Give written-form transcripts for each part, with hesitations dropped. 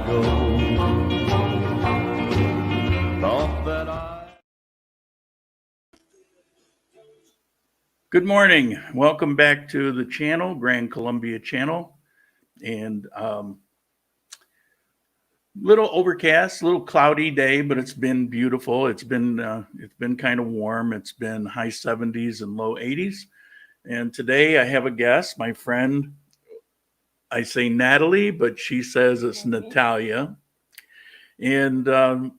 ago. Thought that Good morning. Welcome back to the channel, Grand Columbia channel. And little overcast, little cloudy day, but it's been beautiful. It's been kind of warm. It's been high 70s and low 80s. And today I have a guest, my friend. I say Natalie, but she says it's Natalia. And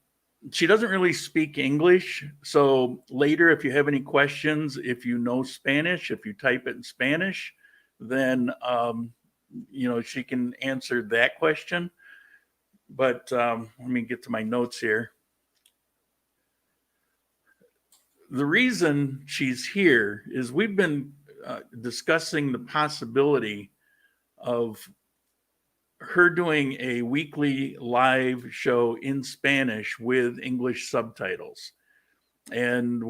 she doesn't really speak English. So later, if you have any questions, if you know Spanish, if you type it in Spanish, then, she can answer that question. But let me get to my notes here. The reason she's here is we've been discussing the possibility of her doing a weekly live show in Spanish with English subtitles. And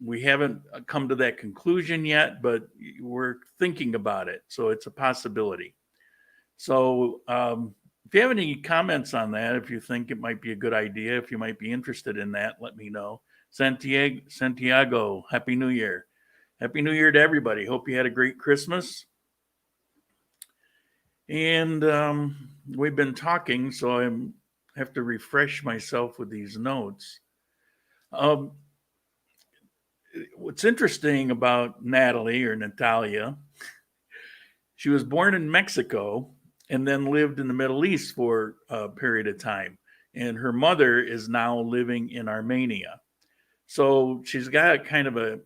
we haven't come to that conclusion yet, but we're thinking about it. So it's a possibility. So if you have any comments on that, if you think it might be a good idea, if you might be interested in that, let me know. Santiago, Happy New Year. Happy New Year to everybody. Hope you had a great Christmas. And we've been talking, so I have to refresh myself with these notes. What's interesting about Natalie or Natalia, she was born in Mexico and then lived in the Middle East for a period of time. And her mother is now living in Armenia. So she's got kind of an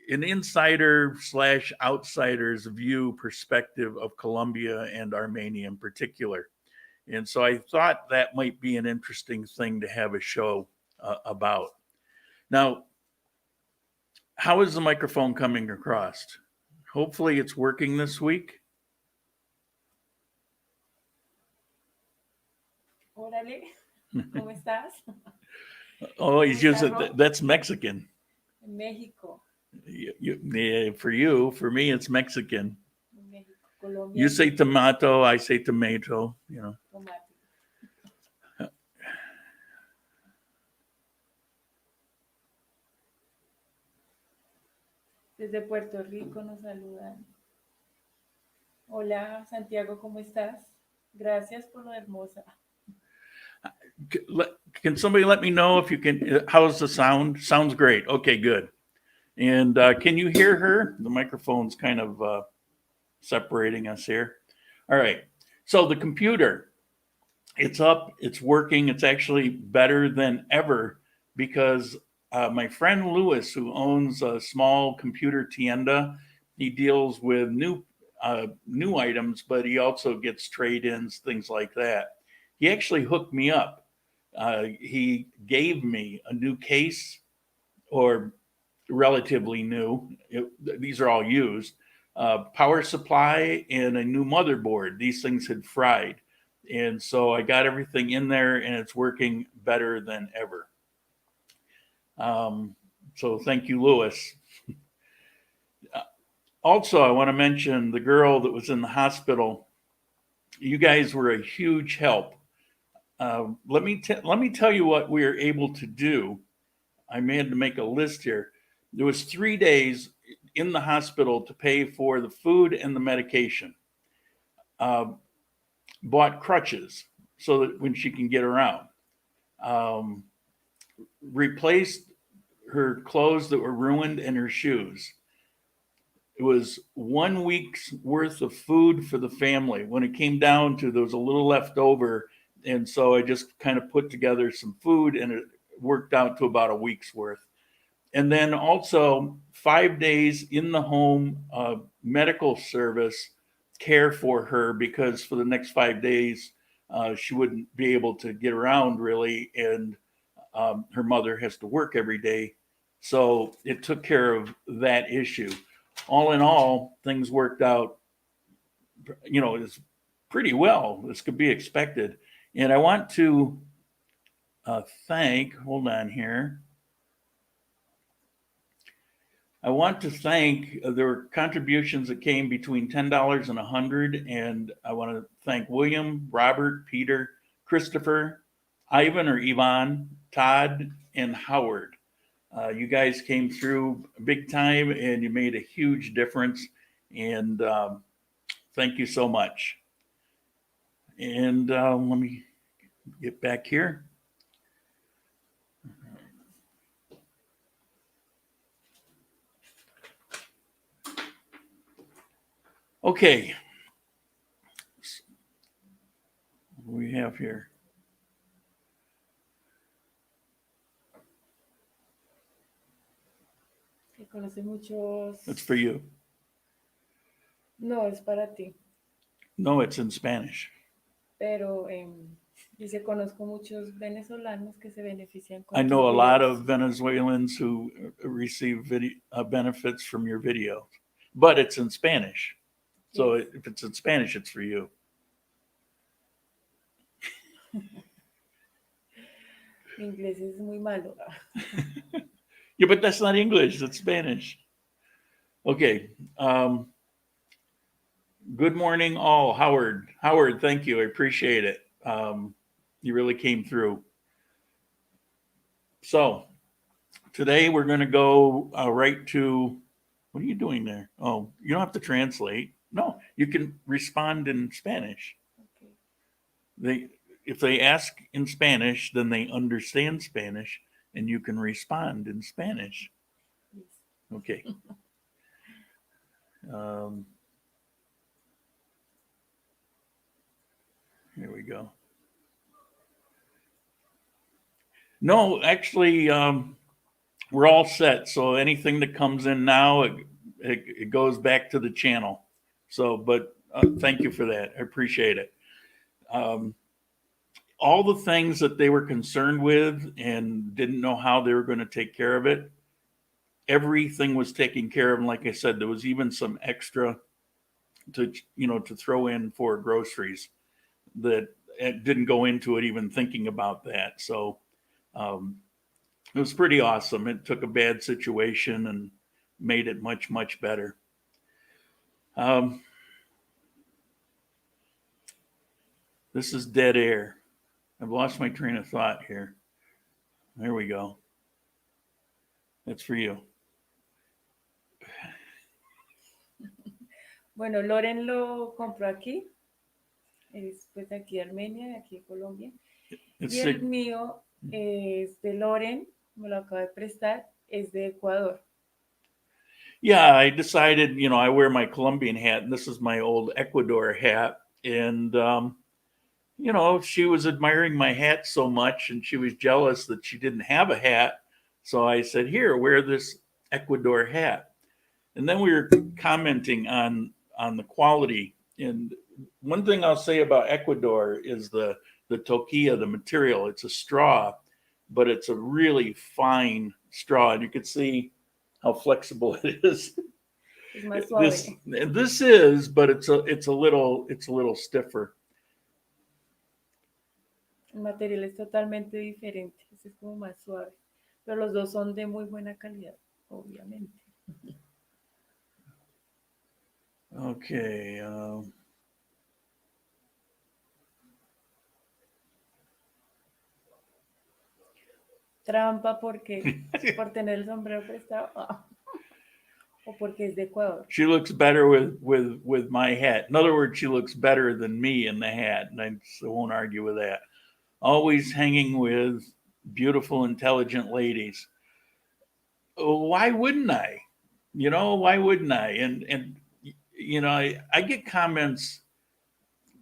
insider / outsider's view perspective of Colombia and Armenia in particular. And so I thought that might be an interesting thing to have a show about. Now, how is the microphone coming across? Hopefully it's working this week. Órale, ¿cómo estás? Oh, he's using that's Mexican. Mexico. Yeah, for you, for me, it's Mexican. Mexico, Colombia. You say tomato, I say tomato, Tomate. Desde Puerto Rico nos saludan. Hola, Santiago, ¿cómo estás? Gracias por lo hermosa. Can somebody let me know if you can, how's the sound? Sounds great. Okay, good. And can you hear her? The microphone's kind of separating us here. All right. So the computer, it's up, it's working. It's actually better than ever because my friend Louis, who owns a small computer tienda, he deals with new items, but he also gets trade-ins, things like that. He actually hooked me up. He gave me a new case, or relatively new. These are all used. Power supply and a new motherboard. These things had fried. And so I got everything in there and it's working better than ever. So thank you, Louis. Also, I want to mention the girl that was in the hospital. You guys were a huge help. Let me tell you what we were able to do. I had to make a list here. There was 3 days in the hospital to pay for the food and the medication. Bought crutches so that when she can get around. Replaced her clothes that were ruined and her shoes. It was 1 week's worth of food for the family. When it came down to, there was a little left over. And so I just kind of put together some food and it worked out to about a week's worth. And then also 5 days in the home medical service care for her, because for the next 5 days, she wouldn't be able to get around really. And her mother has to work every day. So it took care of that issue. All in all, things worked out, it's pretty well. This could be expected. And I want to hold on here. I want to thank, there were contributions that came between $10 and $100, and I want to thank William, Robert, Peter, Christopher, Ivan or Ivan, Todd, and Howard. You guys came through big time and you made a huge difference, and thank you so much. And let me get back here. Okay. What do we have here? Que conoce muchos. It's for you. No, es para ti. No, it's in Spanish. Pero dice, conozco muchos venezolanos que se benefician con I know a tus lot videos. of Venezuelans who receive benefits from your video, but it's in Spanish. So Yes. if it's in Spanish, it's for you. Mi inglés es muy malo. Yeah, but that's not English, that's Spanish. Okay. Good morning, all. Howard, thank you. I appreciate it. You really came through. So today we're going to go right to, what are you doing there? Oh, you don't have to translate. No, you can respond in Spanish. Okay. If they ask in Spanish, then they understand Spanish, and you can respond in Spanish. Yes. Okay. Here we go. No, actually, we're all set. So anything that comes in now, it goes back to the channel. So, but thank you for that. I appreciate it. All the things that they were concerned with and didn't know how they were going to take care of it, everything was taken care of. And like I said, there was even some extra to throw in for groceries that it didn't go into it even thinking about that. So it was pretty awesome. It took a bad situation and made it much, much better. This is dead air. I've lost my train of thought here. There we go. That's for you. Bueno, Loren lo compró aquí. Es pues de aquí de Armenia, de aquí de Colombia. It's Y el mío es de Loren, me lo acaba de prestar, es de Ecuador. Yeah, I decided, I wear my Colombian hat, and this is my old Ecuador hat. And, she was admiring my hat so much, and she was jealous that she didn't have a hat. So I said, here, wear this Ecuador hat. And then we were commenting on the quality. And one thing I'll say about Ecuador is the toquilla, the material. It's a straw, but it's a really fine straw. And you can see how flexible it is. Es más suave. This is, but it's a little stiffer. El material es totalmente diferente. Este es como más suave. Pero los dos son de muy buena calidad, obviamente. Okay. Trampa porque por tener el sombrero prestado o porque es de Ecuador. She looks better with my hat. In other words, she looks better than me in the hat, and I won't argue with that. Always hanging with beautiful, intelligent ladies. Why wouldn't I? Why wouldn't I? And I get comments,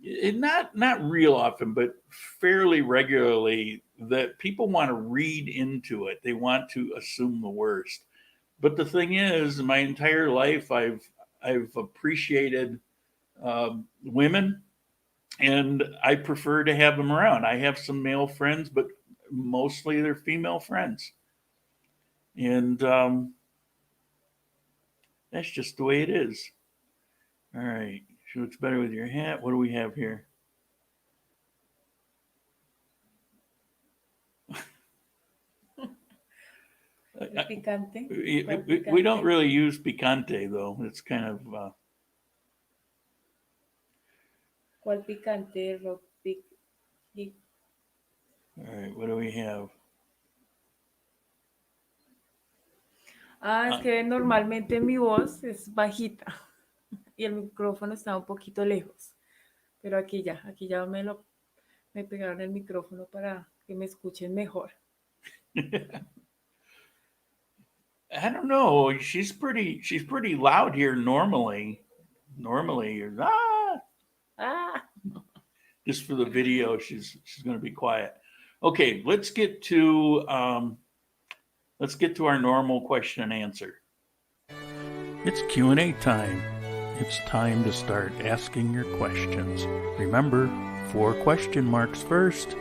not real often, but fairly regularly, that people want to read into it. They want to assume the worst. But the thing is, in my entire life, I've appreciated women, and I prefer to have them around. I have some male friends, but mostly they're female friends. And that's just the way it is. All right. She looks better with your hat. What do we have here? El picante. ¿Cuál We don't picante? really use picante though. It's kind of ¿Cuál picante? Rock pic- all right. What do we have? Ah, es Uh, que normalmente mi voz es bajita y el micrófono está un poquito lejos. Pero aquí ya me pegaron el micrófono para que me escuchen mejor. I don't know. She's pretty loud here normally. Normally, you're Ah, just for the video. She's going to be quiet. Okay, let's get to our normal question and answer. It's Q&A time. It's time to start asking your questions. Remember, 4 question marks first,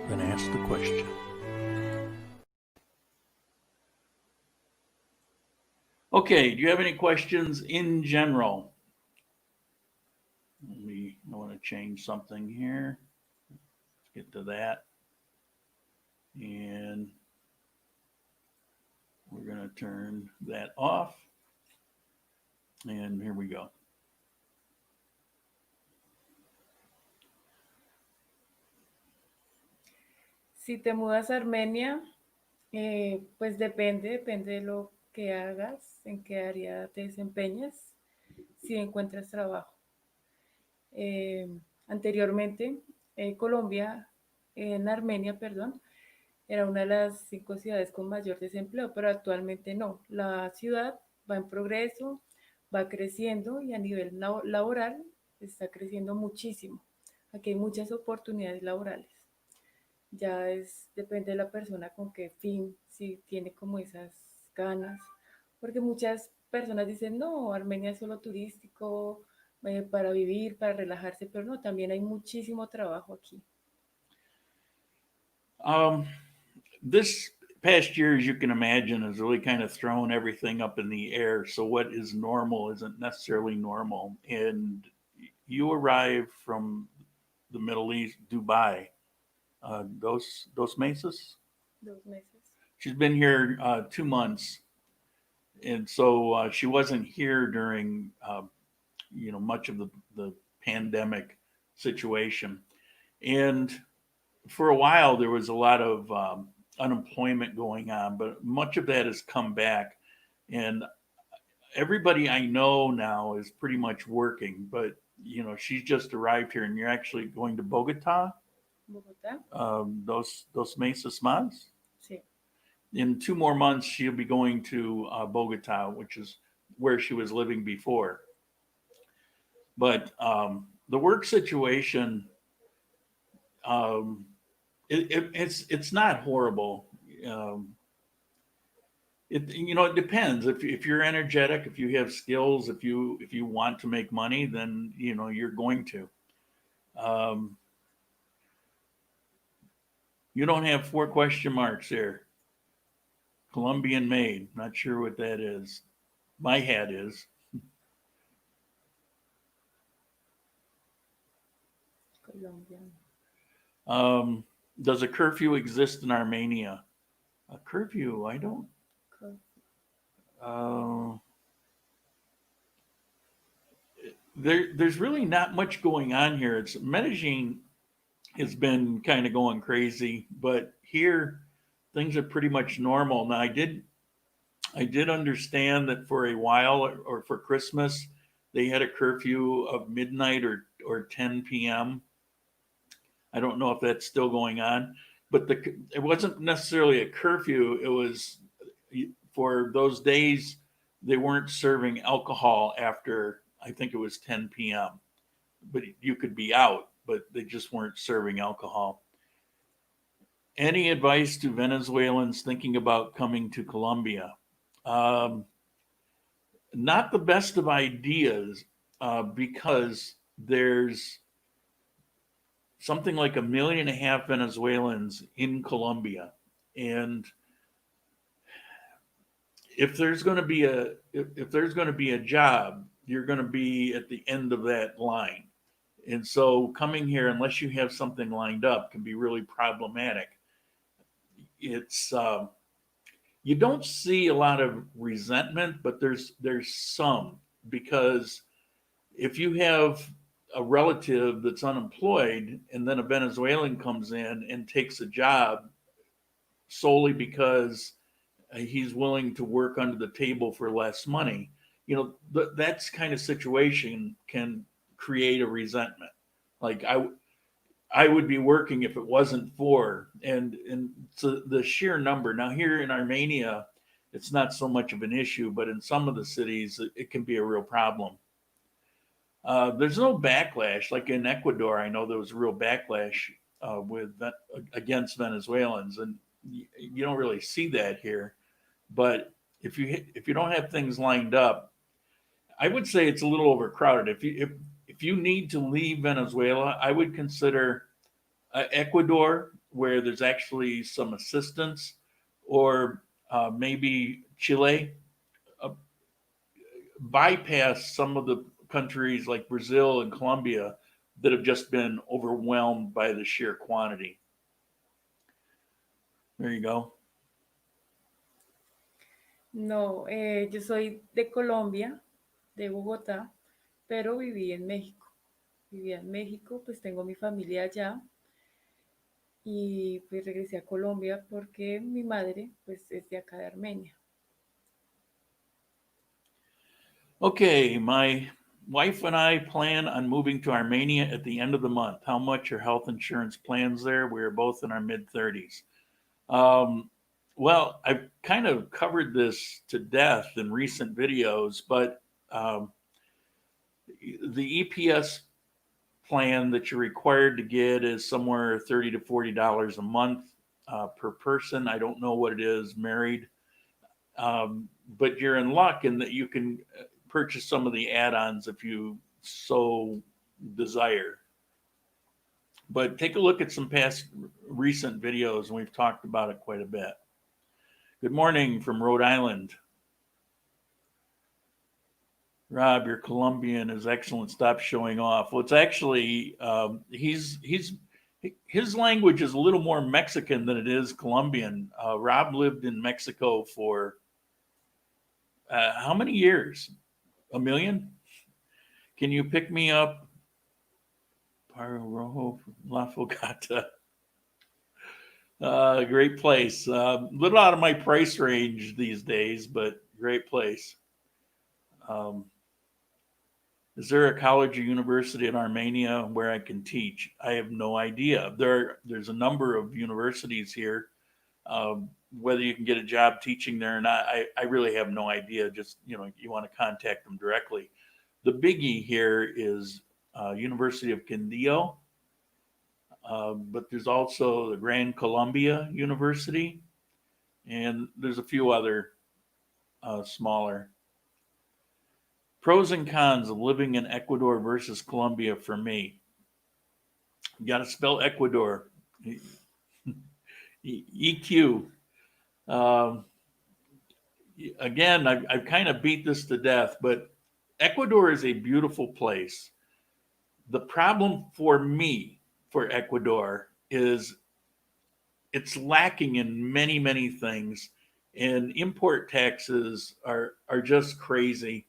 then ask the question. Okay, do you have any questions in general? I want to change something here. Let's get to that. And we're going to turn that off. And here we go. si te mudas a Armenia, pues depende de lo que hagas, en qué área te desempeñas, si encuentras trabajo. Anteriormente, Colombia, en Armenia, perdón, era una de las 5 ciudades con mayor desempleo, pero actualmente no. La ciudad va en progreso, va creciendo y a nivel laboral está creciendo muchísimo. Aquí hay muchas oportunidades laborales. Ya depende de la persona con qué fin, si tiene como esas ganas, porque muchas personas dicen, no, Armenia es solo turístico, para vivir, para relajarse, pero no, también hay muchísimo trabajo aquí. This past year, as you can imagine, has really kind of thrown everything up in the air. So what is normal isn't necessarily normal. And you arrived from the Middle East, Dubai, Dos Mesas. 2 meses. She's been here 2 months, and so she wasn't here during much of the pandemic situation. And for a while, there was a lot of unemployment going on, but much of that has come back. And everybody I know now is pretty much working, but she's just arrived here, and you're actually going to Bogota, Bogotá, Dos Mesas Mas. sí. In 2 more months, she'll be going to Bogota, which is where she was living before. But the work situation, it's not horrible. It depends. If you're energetic, if you have skills, if you want to make money, then you're going to. You don't have 4 question marks there. Colombian made. Not sure what that is. My hat is. Colombian. Does a curfew exist in Armenia? A curfew? I don't. There's really not much going on here. It's Medellin has been kind of going crazy, but here things are pretty much normal. Now I did understand that for a while or for Christmas they had a curfew of midnight or 10 p.m. I don't know if that's still going on, but it wasn't necessarily a curfew. It was for those days they weren't serving alcohol after, I think it was 10 p.m. But you could be out, but they just weren't serving alcohol. Any advice to Venezuelans thinking about coming to Colombia? Not the best of ideas, because there's something like 1.5 million Venezuelans in Colombia, and if there's going to be a job, you're going to be at the end of that line. And so coming here, unless you have something lined up, can be really problematic. It's you don't see a lot of resentment, but there's some, because if you have a relative that's unemployed and then a Venezuelan comes in and takes a job solely because he's willing to work under the table for less money, that's kind of situation can create a resentment. Like I would be working if it wasn't for, and so the sheer number. Now here in Armenia, it's not so much of an issue, but in some of the cities, it can be a real problem. There's no backlash like in Ecuador. I know there was a real backlash against Venezuelans, and you don't really see that here. But if you don't have things lined up, I would say it's a little overcrowded. If you need to leave Venezuela, I would consider Ecuador, where there's actually some assistance, or maybe Chile. Uh, Bypass some of the countries like Brazil and Colombia that have just been overwhelmed by the sheer quantity. There you go. No, yo soy de Colombia, de Bogotá, pero viví en México. Vivía en México, pues tengo mi familia allá y pues regresé a Colombia porque mi madre pues es de acá de Armenia. Okay, my wife and I plan on moving to Armenia at the end of the month. How much are health insurance plans there? We're both in our mid 30s. Well, I've kind of covered this to death in recent videos, but the EPS plan that you're required to get is somewhere $30 to $40 a month per person. I don't know what it is married, but you're in luck in that you can purchase some of the add-ons if you so desire. But take a look at some past recent videos, and we've talked about it quite a bit. Good morning from Rhode Island. Rob, your Colombian is excellent. Stop showing off. Well, it's actually his language is a little more Mexican than it is Colombian. Rob lived in Mexico for how many years? A million? Can you pick me up? Paro Rojo, La Fogata. Great place. Little out of my price range these days, but great place. Is there a college or university in Armenia where I can teach? I have no idea. There's a number of universities here. Whether you can get a job teaching there or not, I really have no idea. Just, you want to contact them directly. The biggie here is University of Quindío, but there's also the Gran Colombia University, and there's a few other smaller. Pros and cons of living in Ecuador versus Colombia for me. You got to spell Ecuador. EQ. Again, I've kind of beat this to death, but Ecuador is a beautiful place. The problem for me for Ecuador is it's lacking in many, many things, and import taxes are just crazy.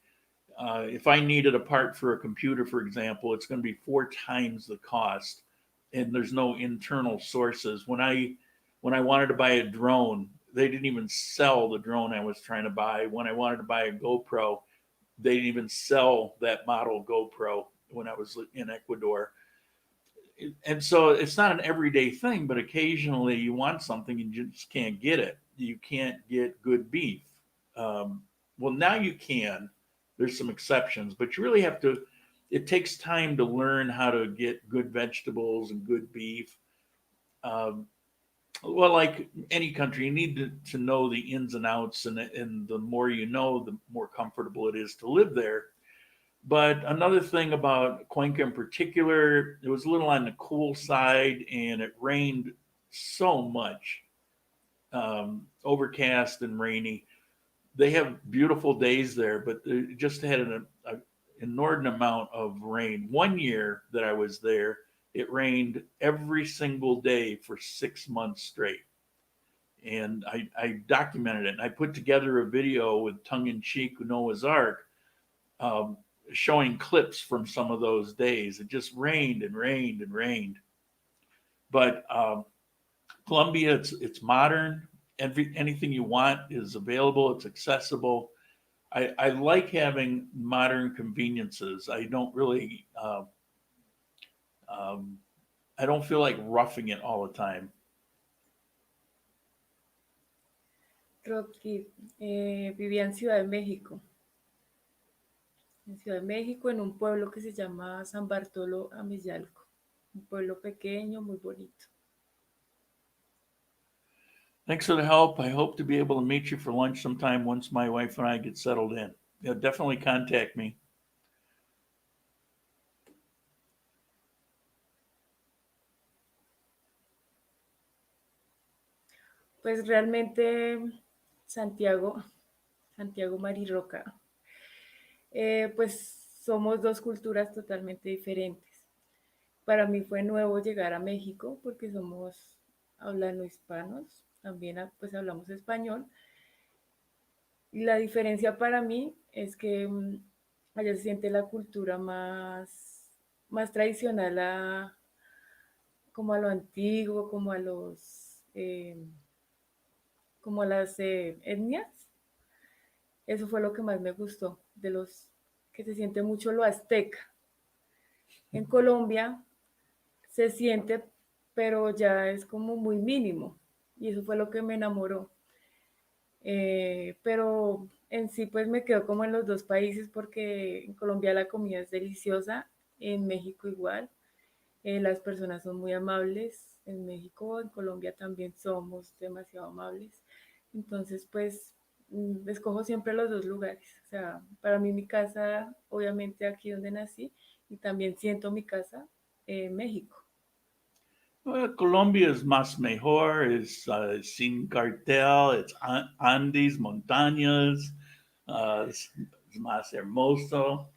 If I needed a part for a computer, for example, it's going to be 4 times the cost, and there's no internal sources. When I wanted to buy a drone, they didn't even sell the drone I was trying to buy. When I wanted to buy a GoPro, they didn't even sell that model GoPro when I was in Ecuador. And so it's not an everyday thing, but occasionally you want something and you just can't get it. You can't get good beef. Well, now you can. There's some exceptions, but you really have to. It takes time to learn how to get good vegetables and good beef. Well, like any country, you need to know the ins and outs, and the more you know, the more comfortable it is to live there. But another thing about Cuenca in particular, it was a little on the cool side, and it rained so much, overcast and rainy. They have beautiful days there, but they just had an inordinate amount of rain. One year that I was there, it rained every single day for 6 months straight. and I documented it. And I put together a video with tongue-in-cheek Noah's Ark, um, showing clips from some of those days. It just rained and rained and rained. But Colombia, it's modern. Anything you want is available. It's accessible. I like having modern conveniences. I don't really, I don't feel like roughing it all the time. Rocky, vivía en Ciudad de México. En Ciudad de México, en un pueblo que se llama San Bartolo Amizalco. Un pueblo pequeño, muy bonito. Thanks for the help. I hope to be able to meet you for lunch sometime once my wife and I get settled in. Yeah, definitely contact me. Pues realmente Santiago, Santiago Marirroca, pues somos dos culturas totalmente diferentes. Para mí fue nuevo llegar a México porque somos hablando hispanos, también pues hablamos español. Y la diferencia para mí es que allá se siente la cultura más tradicional como a lo antiguo, como a las etnias. Eso fue lo que más me gustó, de los que se siente mucho lo azteca. En Colombia se siente, pero ya es como muy mínimo. Y eso fue lo que me enamoró. Pero en sí pues me quedo como en los dos países porque en Colombia la comida es deliciosa, en México igual, las personas son muy amables, en México, en Colombia también somos demasiado amables, entonces pues escojo siempre los dos lugares, o sea, para mí mi casa, obviamente aquí donde nací, y también siento mi casa en México. Well, Colombia es más mejor, es sin cartel, es Andes, montañas, es más hermoso.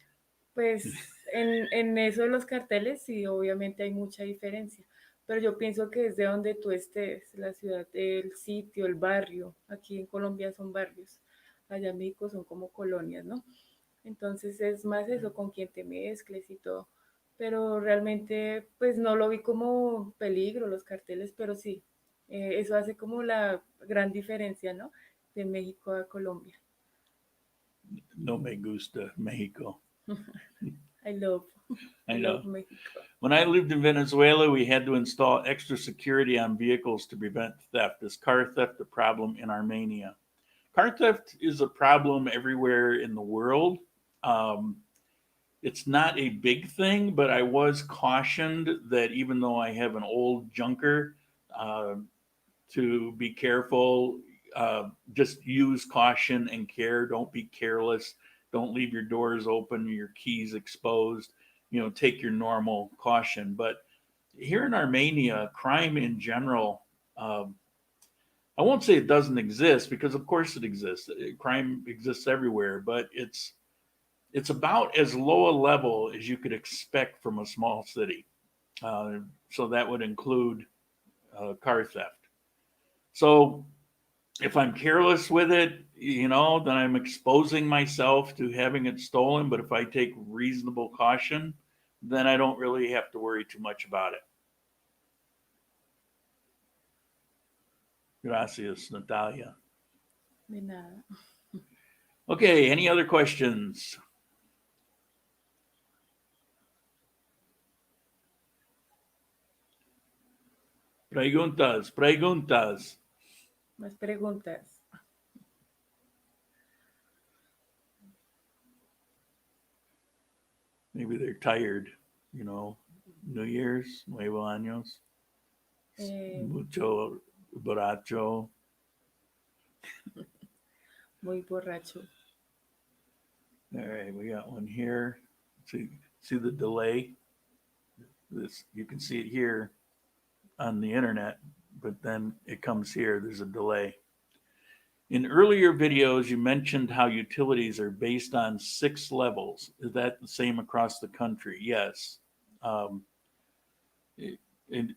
Pues en eso de los carteles sí, obviamente hay mucha diferencia, pero yo pienso que es de donde tú estés, la ciudad, el sitio, el barrio. Aquí en Colombia son barrios, allá en México son como colonias, ¿no? Entonces es más eso, con quien te mezcles y todo. Pero realmente pues no lo vi como peligro los carteles, pero sí, eso hace como la gran diferencia, ¿no? De México a Colombia. No me gusta Mexico. I love, I I love know. Mexico. When I lived in Venezuela, we had to install extra security on vehicles to prevent theft. Is car theft a problem in Armenia? Car theft is a problem everywhere in the world. Um, it's not a big thing, but I was cautioned that even though I have an old junker, uh, to be careful. Just use caution and care. Don't be careless. Don't leave your doors open, your keys exposed. You know, take your normal caution. But here in Armenia, crime in general, um, I won't say it doesn't exist because of course it exists. Crime exists everywhere, but it's about as low a level as you could expect from a small city. Uh, so that would include car theft. So if I'm careless with it, you know, then I'm exposing myself to having it stolen. But if I take reasonable caution, then I don't really have to worry too much about it. Gracias, Natalia. De nada. Okay, any other questions? Preguntas, preguntas. Más preguntas. Maybe they're tired, you know. New Year's, Nuevo Años, mucho borracho. Muy borracho. All right, we got one here. See the delay? This you can see it here on the internet, but then it comes here. There's a delay. In earlier videos, you mentioned how utilities are based on 6 levels. Is that the same across the country? Yes. In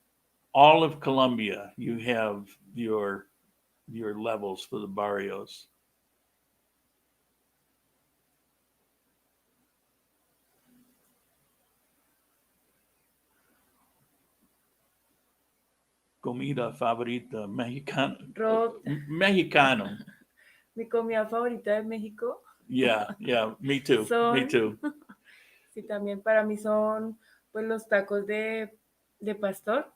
all of Colombia, you have your your levels for the barrios. Comida favorita mexicano. Rob, Mexicano. mi comida favorita de México Yeah, me too. Me son, too. sí, también para mí son pues los tacos de pastor.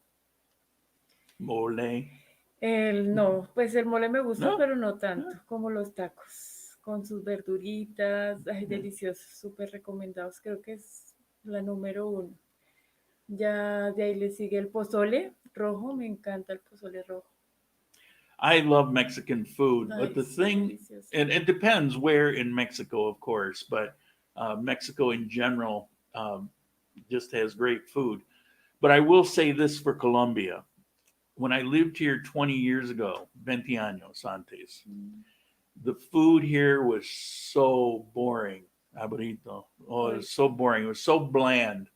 Mole. No, pues el mole me gusta, No. pero no tanto como los tacos, con sus verduritas, ay, deliciosos, súper recomendados, creo que es la número uno. Ya de ahí le sigue el pozole rojo, me encanta el pozole rojo. I love Mexican food, but Ay, the sí, thing, delicioso. and it depends where in Mexico, of course, but Mexico in general just has great food. But I will say this for Colombia. When I lived here 20 years ago, 20 años antes, the food here was so boring. Aburrito. Oh, it Ay, was so boring. It was so bland.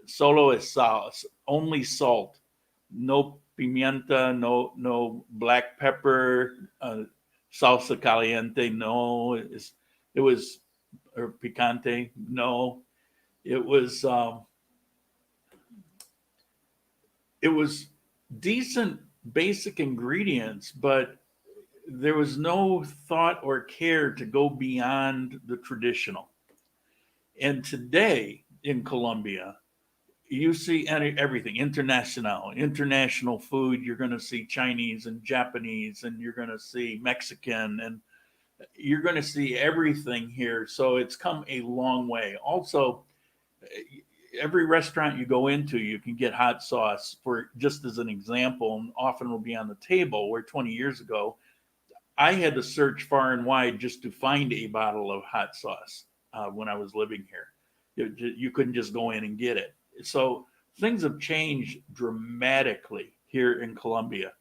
Solo es sal, only salt, no pimienta, no black pepper, salsa caliente, no. It was or picante, no. It was it was decent basic ingredients, but there was no thought or care to go beyond the traditional. And today in Colombia, you see everything international food. You're going to see Chinese and Japanese, and you're going to see Mexican, and you're going to see everything here. So it's come a long way. Also, every restaurant you go into, you can get hot sauce for just as an example, and often will be on the table. Where 20 years ago, I had to search far and wide just to find a bottle of hot sauce when I was living here. You couldn't just go in and get it. So things have changed dramatically here in Colombia.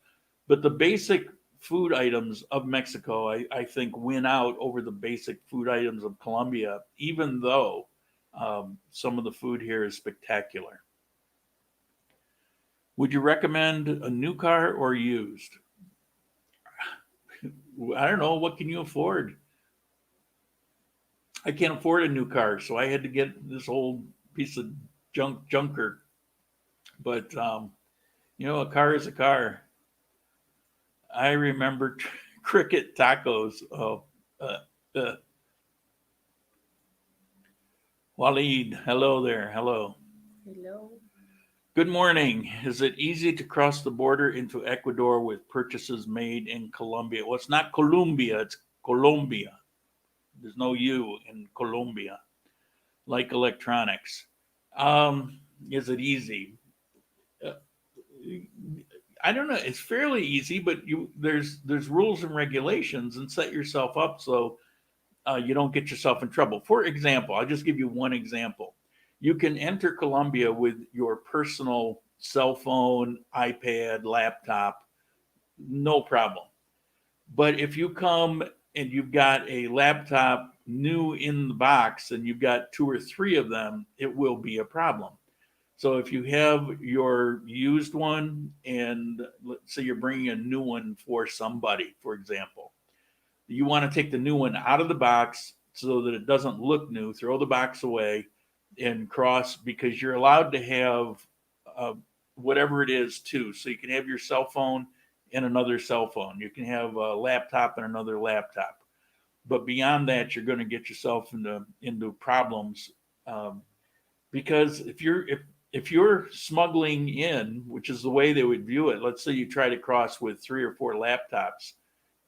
But the basic food items of Mexico, I think, win out over the basic food items of Colombia, even though some of the food here is spectacular. Would you recommend a new car or used? I don't know. What can you afford? I can't afford a new car, so I had to get this old piece of junker. But a car is a car. I remember cricket tacos. Oh, uh, uh. Waleed, hello there. Hello. hello. Good morning. Is it easy to cross the border into Ecuador with purchases made in Colombia? Well, it's not Colombia, it's Colombia. There's no U in Colombia, like electronics. Is it easy? Uh, I don't know. It's fairly easy, but there's rules and regulations, and set yourself up so you don't get yourself in trouble. For example, I'll just give you one example. You can enter Colombia with your personal cell phone, iPad, laptop, no problem. But if you come and you've got a laptop new in the box and you've got two or three of them, it will be a problem. So if you have your used one and let's say you're bringing a new one for somebody, for example, you want to take the new one out of the box so that it doesn't look new, throw the box away and cross, because you're allowed to have uh, whatever it is too. So you can have your cell phone and another cell phone. You can have a laptop and another laptop. But beyond that, you're going to get yourself into problems because if you're smuggling in, which is the way they would view it, let's say you try to cross with three or four laptops,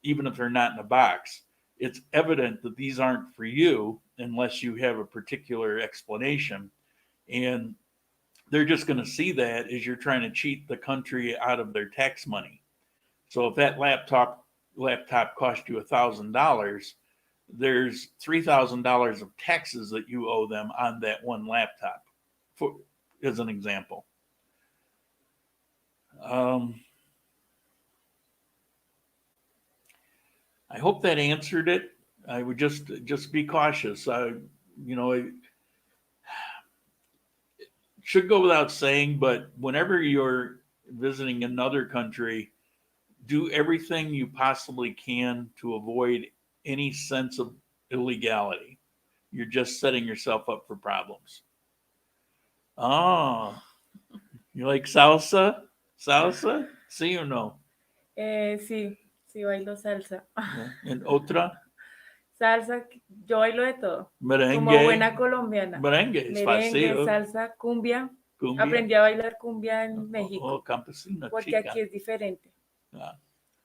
even if they're not in a box, it's evident that these aren't for you unless you have a particular explanation. And they're just going to see that as you're trying to cheat the country out of their tax money. So if that laptop cost you $1,000, there's $3,000 of taxes that you owe them on that one laptop, for as an example. I hope that answered it. I would just be cautious. It should go without saying, but whenever you're visiting another country, do everything you possibly can to avoid any sense of illegality. You're just setting yourself up for problems. Oh, you like salsa? Salsa? Sí or no? Sí, sí bailo salsa. Yeah. And otra? Salsa, yo bailo de todo. Como Merengue. buena colombiana. Merengue es Merengue, fácil. salsa, cumbia. Cumbia. Aprendí a bailar cumbia en Oh, México, campesina porque chica. aquí es diferente. Ah.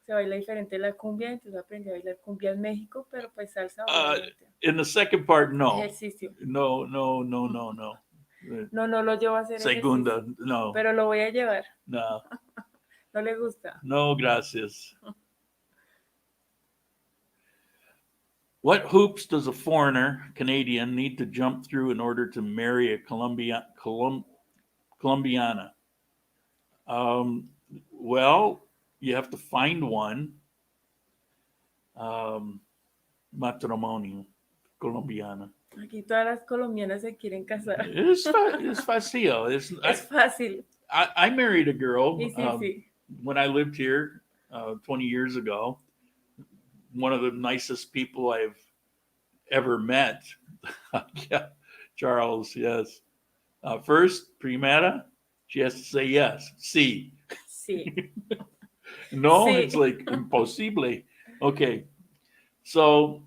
Se baila diferente la cumbia, entonces aprendí a bailar cumbia en México, pero pues salsa obviamente. In the second part, no. Ejercicio. No. No, no lo llevo a hacer Segunda, ejercicio, no. pero lo voy a llevar. No. No le gusta. No, gracias. What hoops does a foreigner, Canadian, need to jump through in order to marry a Colombiana? Well, you have to find one. Matrimonio colombiana. Aquí todas las colombianas se quieren casar. It's fácil. Es fácil. I married a girl Sí. when I lived here 20 years ago. One of the nicest people I've ever met. Yeah, Charles, yes. First, primera, she has to say yes. Sí. Sí. No, Sí. it's like imposible. Okay. So,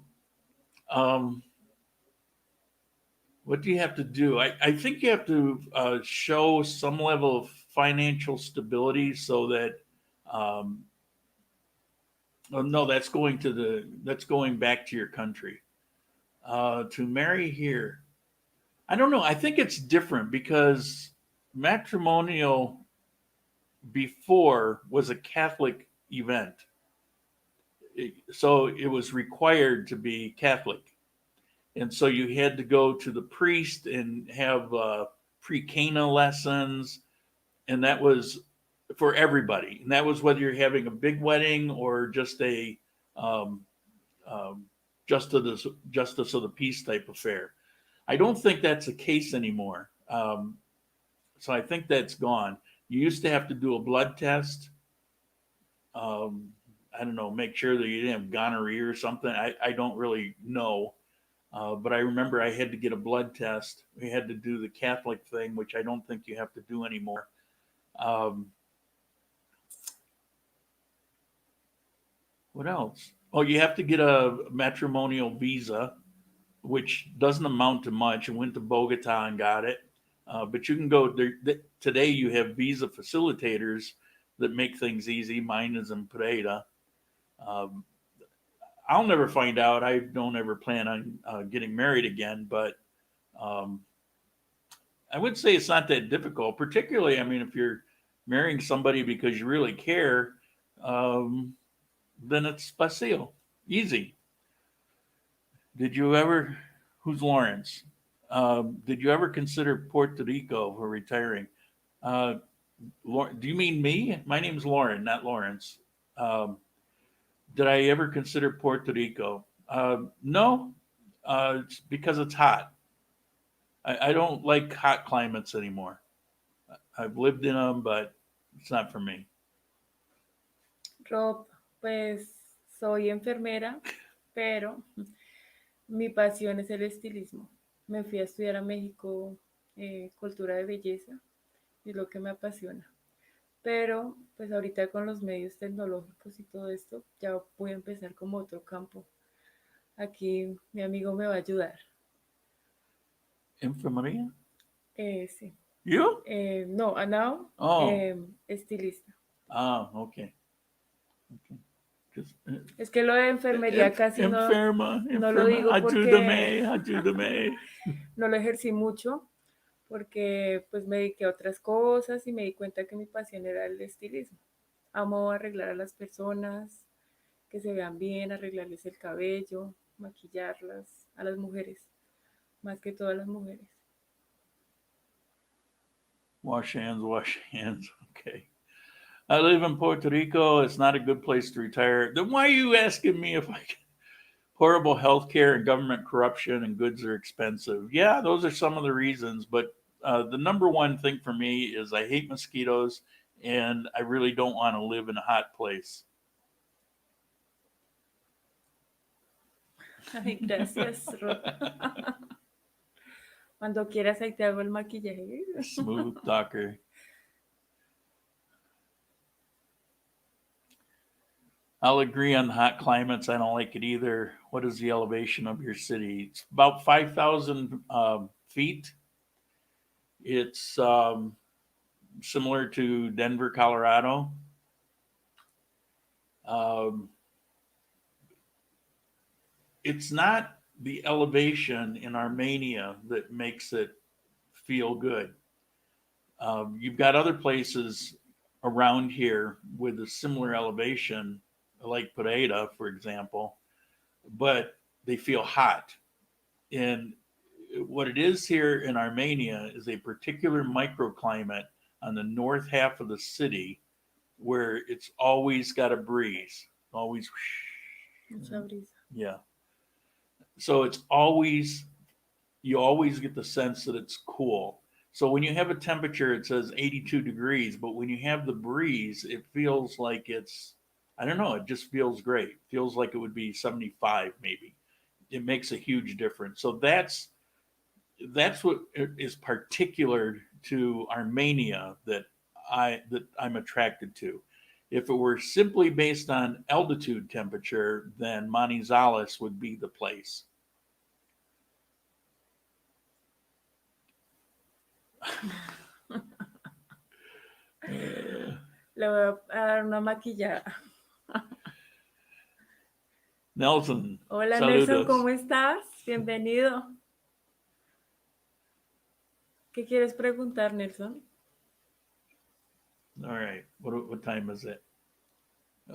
what do you have to do? I think you have to show some level of financial stability so that oh, no, that's going back to your country. To marry here, I don't know. I think it's different because matrimonial before was a Catholic event. So it was required to be Catholic. And so you had to go to the priest and have pre-Cana lessons. And that was for everybody. And that was whether you're having a big wedding or just a justice of the peace type affair. I don't think that's the case anymore. So I think that's gone. You used to have to do a blood test. I don't know, make sure that you didn't have gonorrhea or something. I don't really know. But I remember I had to get a blood test. We had to do the Catholic thing, which I don't think you have to do anymore. What else? Oh, you have to get a matrimonial visa, which doesn't amount to much. I went to Bogota and got it. But you can go there. Today you have visa facilitators that make things easy. Mine is in Pereira. I'll never find out. I don't ever plan on getting married again, but I would say it's not that difficult, particularly, I mean, if you're marrying somebody because you really care, then it's facile, easy. Who's Lawrence? Did you ever consider Puerto Rico for retiring? Do you mean me? My name's Lauren, not Lawrence. Did I ever consider Puerto Rico? No, it's because it's hot. I don't like hot climates anymore. I've lived in them, but it's not for me. Rob, pues soy enfermera, pero mi pasión es el estilismo. Me fui a estudiar a México cultura de belleza, y es lo que me apasiona. Pero pues ahorita con los medios tecnológicos y todo esto, ya voy a empezar como otro campo. Aquí mi amigo me va a ayudar. ¿Enfermería? Sí. ¿You? No, now, estilista. Ah, okay. Es que lo de enfermería casi enferma, no lo digo porque ayúdame. No lo ejercí mucho porque pues me dediqué a otras cosas y me di cuenta que mi pasión era el estilismo. Amo arreglar a las personas, que se vean bien, arreglarles el cabello, maquillarlas, a las mujeres, más que todas las mujeres. Wash hands. Okay. I live in Puerto Rico. It's not a good place to retire. Then why are you asking me if I can? Horrible health care and government corruption and goods are expensive. Yeah, those are some of the reasons. But the number one thing for me is I hate mosquitoes and I really don't want to live in a hot place. Ay, gracias, Rob. Cuando quieras ahí te hago el maquillaje. Smooth talker. I'll agree on hot climates. I don't like it either. What is the elevation of your city? It's about 5,000 feet. It's similar to Denver, Colorado. It's not the elevation in Armenia that makes it feel good. You've got other places around here with a similar elevation, like Pareda, for example, but they feel hot. And what it is here in Armenia is a particular microclimate on the north half of the city where it's always got a breeze, always. Mucha brisa. Yeah. So it's always, you always get the sense that it's cool. So when you have a temperature, it says 82 degrees, but when you have the breeze, it feels like it's, I don't know, it just feels great. It feels like it would be 75 maybe. It makes a huge difference. So that's what is particular to Armenia that I'm attracted to. If it were simply based on altitude temperature, then Manizales would be the place. Le voy a dar una maquillada. Nelson. Hola saludos. Nelson, ¿cómo estás? Bienvenido. ¿Qué quieres preguntar, Nelson? All right. What time is it?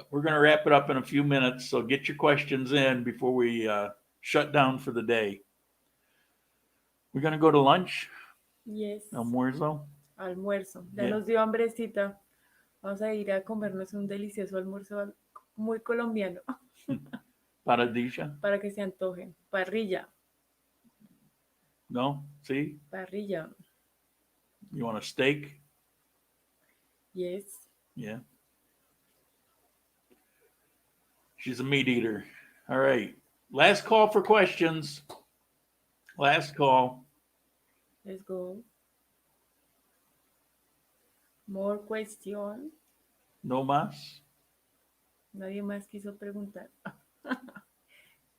We're going to wrap it up in a few minutes, so get your questions in before we shut down for the day. We're going to go to lunch. Yes. Almuerzo. Almuerzo. Ya Yeah. nos dio hambrecita. Vamos a ir a comernos un delicioso almuerzo muy colombiano. Paradilla. Para que se antojen. Parrilla. No? See? Parrilla. You want a steak? Yes. Yeah. She's a meat eater. All right. Last call for questions. Last call. Let's go. More question. No más. Nadie más quiso preguntar.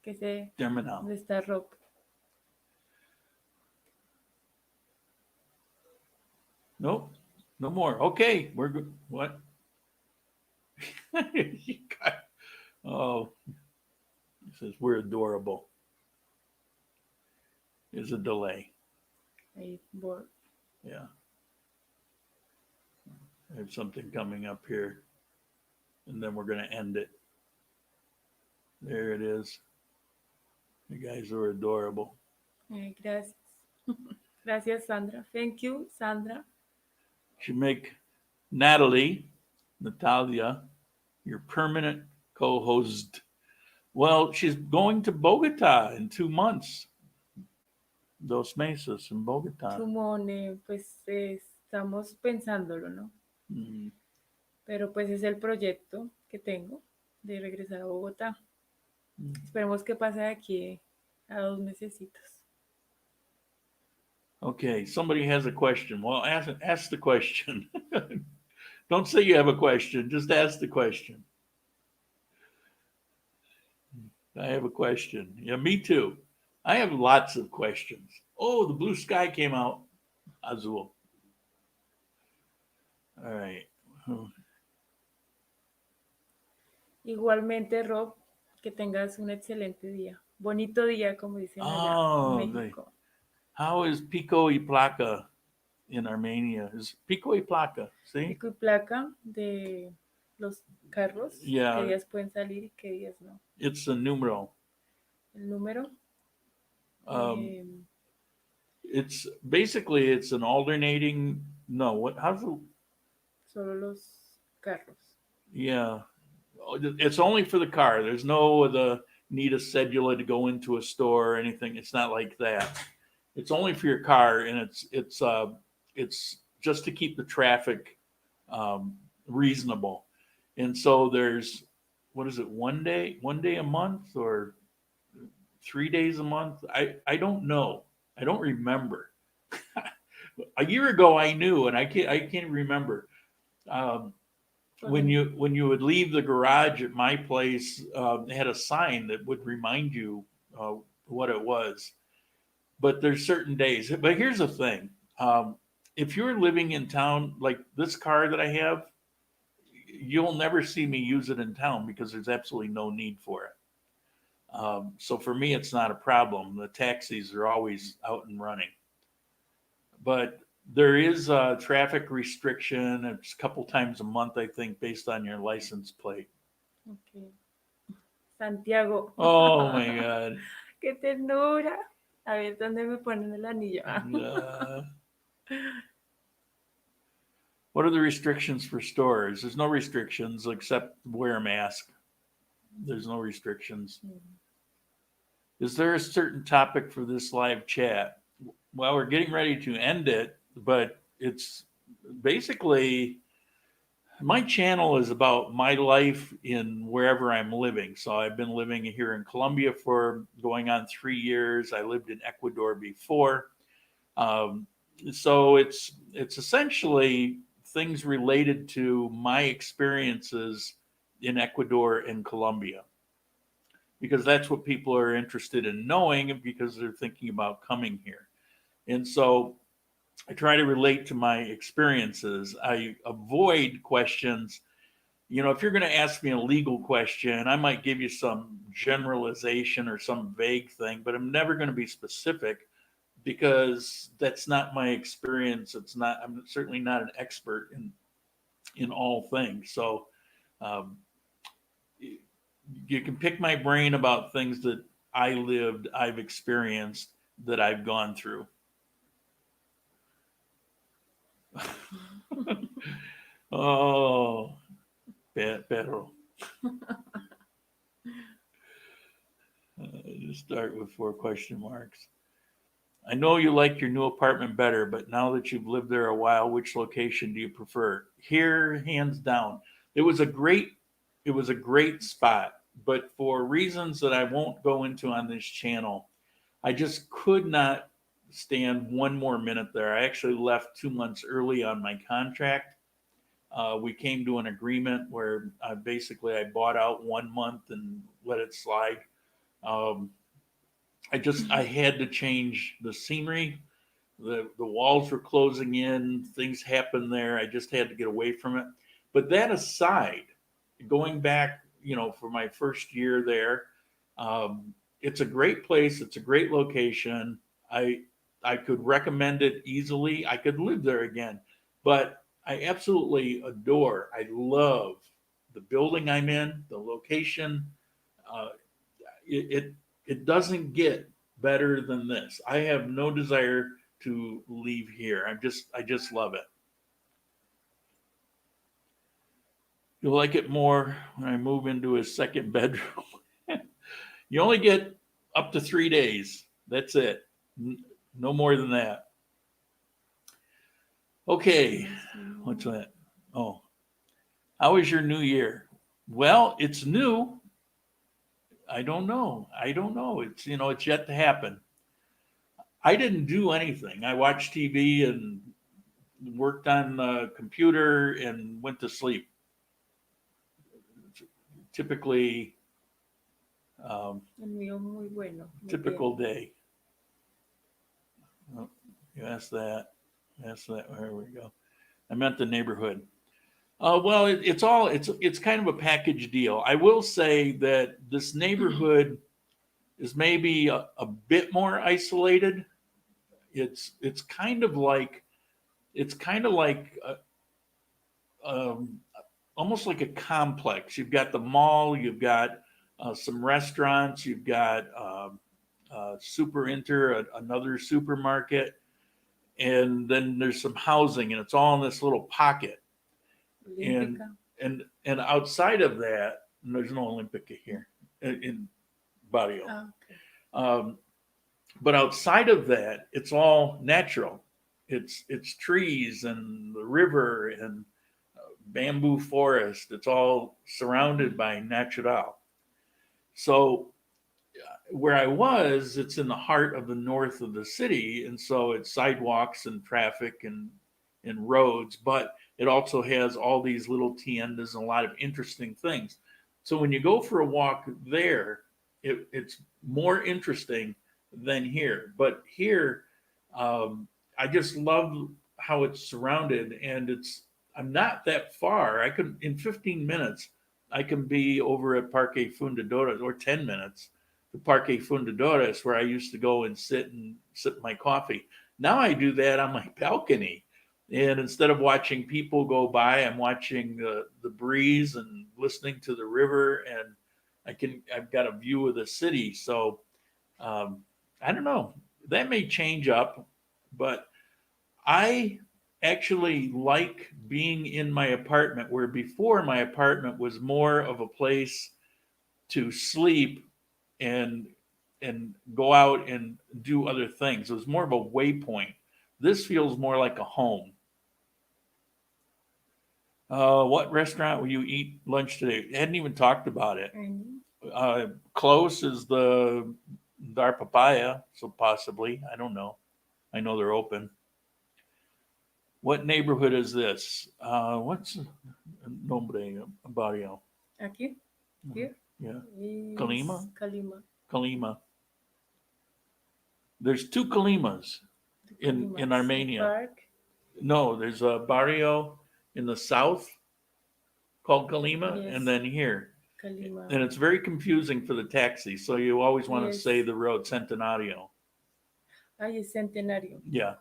Que se... Terminal. ¿Dónde está Rob? Nope. No more. Okay. We're good. What? Oh. He says, we're adorable. There's a delay. Ahí, board. Yeah. I have something coming up here. And then we're going to end it. There it is. You guys are adorable. Gracias. Gracias, Sandra. Thank you, Sandra. Should make Natalia, your permanent co-host. Well, she's going to Bogota in 2 months. Dos meses in Bogota. Sumone, pues estamos pensándolo, ¿no? Mm. Pero pues es el proyecto que tengo de regresar a Bogotá. Esperemos que pase de aquí a 2 mesecitos. Okay, somebody has a question. Well, ask the question. Don't say you have a question. Just ask the question. I have a question. Yeah, me too. I have lots of questions. Oh, the blue sky came out. Azul. All right. Igualmente, Rob, que tengas un excelente día. Bonito día, como dicen allá en México. How is Pico y Placa in Armenia? Is Pico y Placa, see? Pico y placa de los carros. Yeah. ¿Qué días pueden salir y qué días no? It's a numero. El número. It's basically, it's an alternating, no, what, how's it? Solo los carros. Yeah. It's only for the car. There's no need a cedula to go into a store or anything. It's not like that. It's only for your car, and it's just to keep the traffic reasonable. And so there's, what is it, one day a month, or 3 days a month. I don't know. I don't remember. A year ago, I knew, and I can't remember. Um, when you would leave the garage at my place, they had a sign that would remind you what it was. But there's certain days. But here's the thing: if you're living in town, like this car that I have, you'll never see me use it in town because there's absolutely no need for it. So for me, it's not a problem. The taxis are always out and running. But there is a traffic restriction. It's a couple times a month, I think, based on your license plate. Okay. Santiago. Oh my God. Qué ternura. A ver, ¿dónde me ponen el anillo? What are the restrictions for stores? There's no restrictions except wear a mask. There's no restrictions. Is there a certain topic for this live chat? Well, we're getting ready to end it, but it's basically my channel is about my life in wherever I'm living. So I've been living here in Colombia for going on 3 years. I lived in Ecuador before. So it's essentially things related to my experiences in Ecuador and Colombia, because that's what people are interested in knowing because they're thinking about coming here. And so I try to relate to my experiences. I avoid questions. If you're going to ask me a legal question, I might give you some generalization or some vague thing, but I'm never going to be specific because that's not my experience. I'm certainly not an expert in all things. So you can pick my brain about things that I've experienced, that I've gone through. Oh, perro. Just start with 4 question marks. I know you like your new apartment better, but now that you've lived there a while, which location do you prefer? Here, hands down. It was a great spot, but for reasons that I won't go into on this channel, I just could not stand one more minute there. I actually left 2 months early on my contract. We came to an agreement where basically I bought out 1 month and let it slide. I had to change the scenery. The walls were closing in. Things happened there. I just had to get away from it. But that aside, going back, for my first year there, it's a great place. It's a great location. I could recommend it easily. I could live there again, but I absolutely I love the building I'm in, the location. It doesn't get better than this. I have no desire to leave here. I just love it. You'll like it more when I move into a second bedroom. You only get up to 3 days. That's it. No more than that. Okay. What's that? Oh, how is your new year? Well, it's new. I don't know. It's yet to happen. I didn't do anything. I watched TV and worked on the computer and went to sleep. Typically, typical day. Oh, you asked that. There we go. I meant the neighborhood. Well, it's kind of a package deal. I will say that this neighborhood is maybe a bit more isolated. It's kind of like almost like a complex. You've got the mall, you've got some restaurants, you've got Super Inter, another supermarket, and then there's some housing, and it's all in this little pocket. And outside of that, there's no Olympica here in Barrio. Oh, okay. But outside of that, it's all natural. It's trees and the river and bamboo forest. It's all surrounded by natural. So where I was, it's in the heart of the north of the city, and so it's sidewalks and traffic and roads, but it also has all these little tiendas and a lot of interesting things. So when you go for a walk there, it's more interesting than here. But here, I just love how it's surrounded, and I'm not that far. I could in 15 minutes, I can be over at Parque Fundadores, or 10 minutes the Parque Fundadores, where I used to go and sit and sip my coffee. Now I do that on my balcony. And instead of watching people go by, I'm watching the breeze and listening to the river, and I've got a view of the city. So I don't know. That may change up, but I actually like being in my apartment, where before my apartment was more of a place to sleep and go out and do other things. It was more of a waypoint. This feels more like a home. What restaurant will you eat lunch today? I hadn't even talked about it. Close is the Dar Papaya, so possibly. I don't know. I know they're open. What neighborhood is this? What's nombre barrio? Aquí, here. Yeah, Is Colima? Kalima. Colima. There's two Colimas in Kalimas Armenia. Park. No, there's a barrio in the south called Colima, Yes. and then here. Kalima. And it's very confusing for the taxi, so you always want to Yes. say the road Centenario. Ahí es Centenario. Yeah.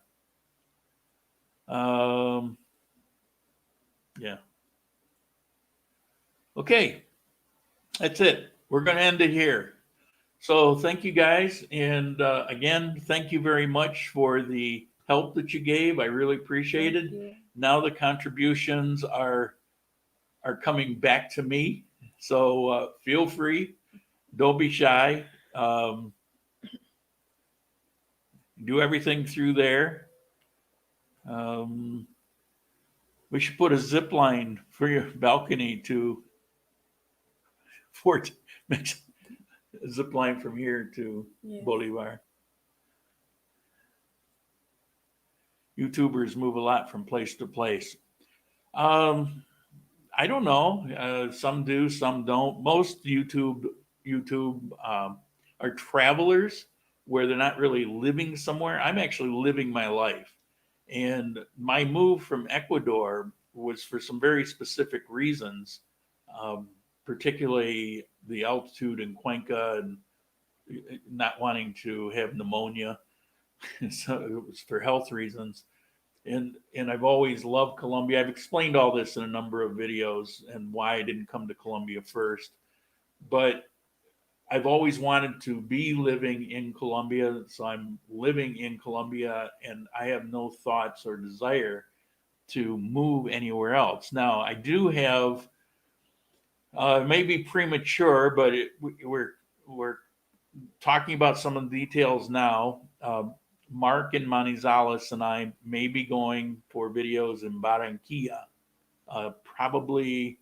Yeah. Okay. That's it. We're going to end it here. So thank you guys. And again, thank you very much for the help that you gave. I really appreciate it. Thank you. Now the contributions are coming back to me. So feel free. Don't be shy. Do everything through there. We should put a zip line for your balcony to Fort. A zip line from here to Yes. Bolivar. YouTubers move a lot from place to place. I don't know. Some do, some don't. Most YouTube are travelers where they're not really living somewhere. I'm actually living my life. And my move from Ecuador was for some very specific reasons, particularly the altitude in Cuenca and not wanting to have pneumonia. So it was for health reasons. And I've always loved Colombia. I've explained all this in a number of videos and why I didn't come to Colombia first. But I've always wanted to be living in Colombia, so I'm living in Colombia, and I have no thoughts or desire to move anywhere else. Now, I do have, maybe premature, but we're talking about some of the details now. Mark and Manizales and I may be going for videos in Barranquilla, probably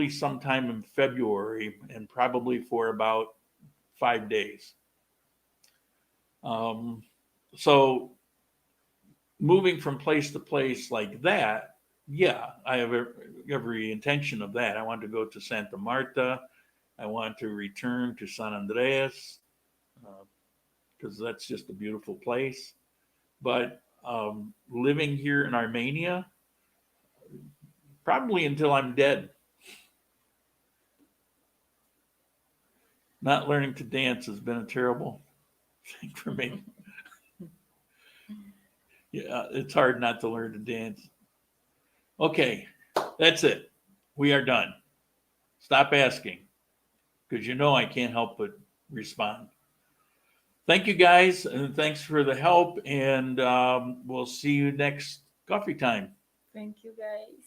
sometime in February, and probably for about 5 days. So moving from place to place like that, yeah, I have every intention of that. I want to go to Santa Marta. I want to return to San Andreas, because that's just a beautiful place. But living here in Armenia, probably until I'm dead. Not learning to dance has been a terrible thing for me. Yeah, it's hard not to learn to dance. Okay, that's it. We are done. Stop asking, because you know I can't help but respond. Thank you guys, and thanks for the help, and we'll see you next coffee time. Thank you, guys.